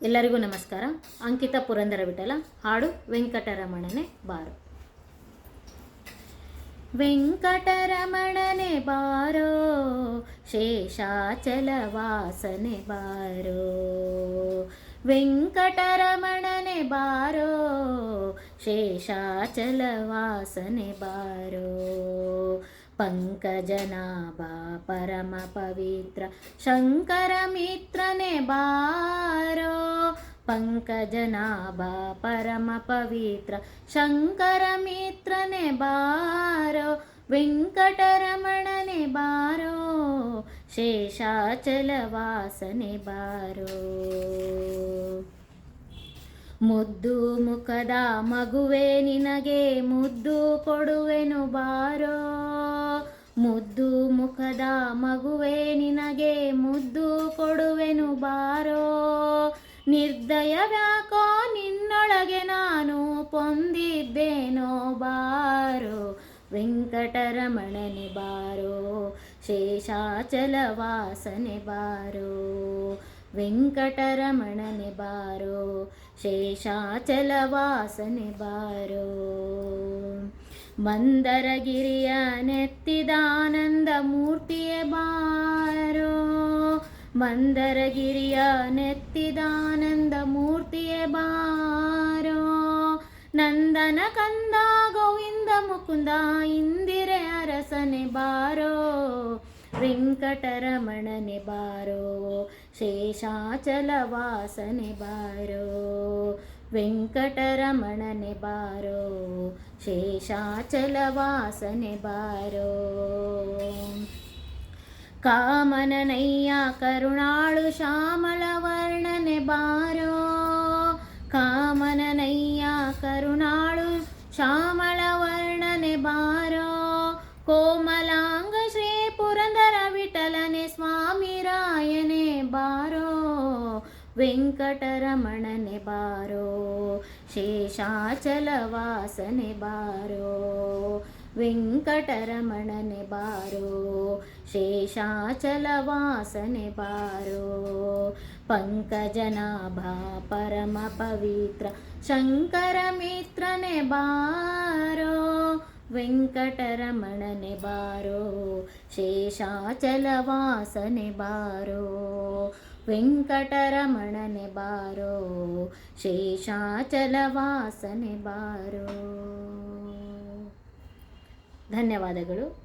ಎಲ್ಲರಿಗೂ ನಮಸ್ಕಾರ. ಅಂಕಿತ ಪುರಂದರ ವಿಠಲ ಹಾಡು ವೆಂಕಟರಮಣನೆ ಬಾರೋ. ವೆಂಕಟರಮಣನೆ ಬಾರೋ, ಶೇಷಾಚಲ ವಾಸನೆ ಬಾರೋ. ವೆಂಕಟರಮಣನೆ ಬಾರೋ, ಶೇಷಾಚಲ ವಾಸನೆ ಬಾರೋ. पंकजनाभा परम पवित्र शंकर मित्रने बारो. पंकजनाभा परम पवित्र शंकर मित्रने बारो. वेंकटरमणने बारो, शेषाचल वासने बारो. ಮುದ್ದು ಮುಖದ ಮಗುವೆ ನಿನಗೆ ಮುದ್ದು ಕೊಡುವೆನು ಬಾರೋ. ಮುದ್ದು ಮುಖದ ಮಗುವೆ ನಿನಗೆ ಮುದ್ದು ಕೊಡುವೆನು ಬಾರೋ. ನಿರ್ದಯವ್ಯಾಕೋ ನಿನ್ನೊಳಗೆ ನಾನು ಪೊಂದಿದ್ದೇನೋ ಬಾರೋ. ವೆಂಕಟರಮಣನೆ ಬಾರೋ, ಶೇಷಾಚಲ ವಾಸನೆ ಬಾರೋ. ವೆಂಕಟರಮಣನೆ ಬಾರೋ, ಶೇಷಾಚಲ ವಾಸನೆ ಬಾರೋ. ಮಂದರಗಿರಿಯ ನೆತ್ತಿದಾನಂದ ಮೂರ್ತಿಯೇ ಬಾರೋ. ಮಂದರಗಿರಿಯ ನೆತ್ತಿದಾನಂದ ಮೂರ್ತಿಯೇ ಬಾರೋ. ನಂದನ ಕಂದ ಗೋವಿಂದ ಮುಕುಂದ ಇಂದಿರೆ ಅರಸನೆ ಬಾರೋ. ವೆಂಕಟರಮಣನೆ ಬಾರೋ, ಶೇಷಾಚಲ ವಾಸನೆ ಬಾರೋ. ವೆಂಕಟರಮಣನೆ ಬಾರೋ, ಶೇಷಾಚಲ ವಾಸನೆ ಬಾರೋ. ಕಾಮನನಯ್ಯ ಕರುಣಾಳು ಶ್ಯಾಮಲ ವರ್ಣನೆ ಬಾರೋ. ಕಾಮನನಯ್ಯ ಕರುಣಾಳು ಶ್ಯಾಮಳ ವರ್ಣನೆ ಬಾರೋ. ಕೋಮಲಾಂಗ ಶ್ರೀ ಪುರಂದರ ವಿಠಲನೆ ಸ್ವಾಮಿ ರಾಯನೆ ಬಾರೋ. ವೆಂಕಟರಮಣನೆ ಬಾರೋ, ಶೇಷಾಚಲ ವಾಸನೆ ಬಾರೋ. ವೆಂಕಟರಮಣನೆ ಬಾರೋ, ಶೇಷಾಚಲ ವಾಸನೆ ಬಾರೋ. पंकजनाभा परम पवित्र शंकर मित्रने बारो. ವೆಂಕಟರಮಣನೆ ಬಾರೋ, ಶೇಷಾಚಲ ವಾಸನೆ ಬಾರೋ. ವೆಂಕಟರಮಣನೆ ಬಾರೋ, ಶೇಷಾಚಲ ವಾಸನೆ ಬಾರೋ. ಧನ್ಯವಾದಗಳು.